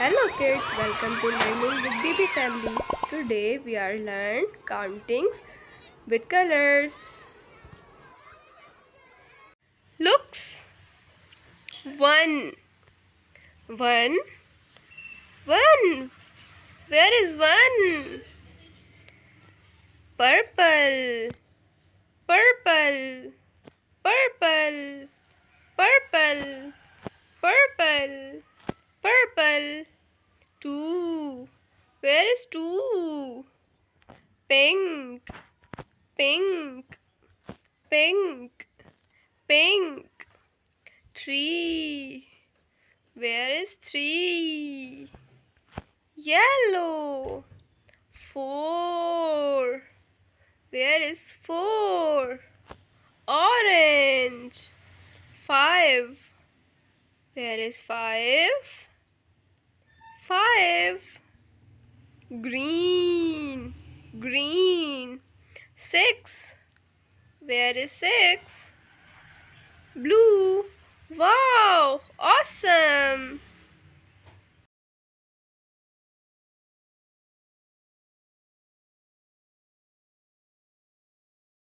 Hello kids, welcome to Learning with DB Family. Today we are learn countings with colors. Looks. One. One. One. Where is one? Purple. Purple. Purple. Purple. Purple. Purple. Two. Where is two? Pink. Pink. Pink. Pink. Three. Where is three? Yellow. Four. Where is four? Orange. Five. Where is five? Five. Green. Green. Six. Where is six? Blue. Wow, awesome.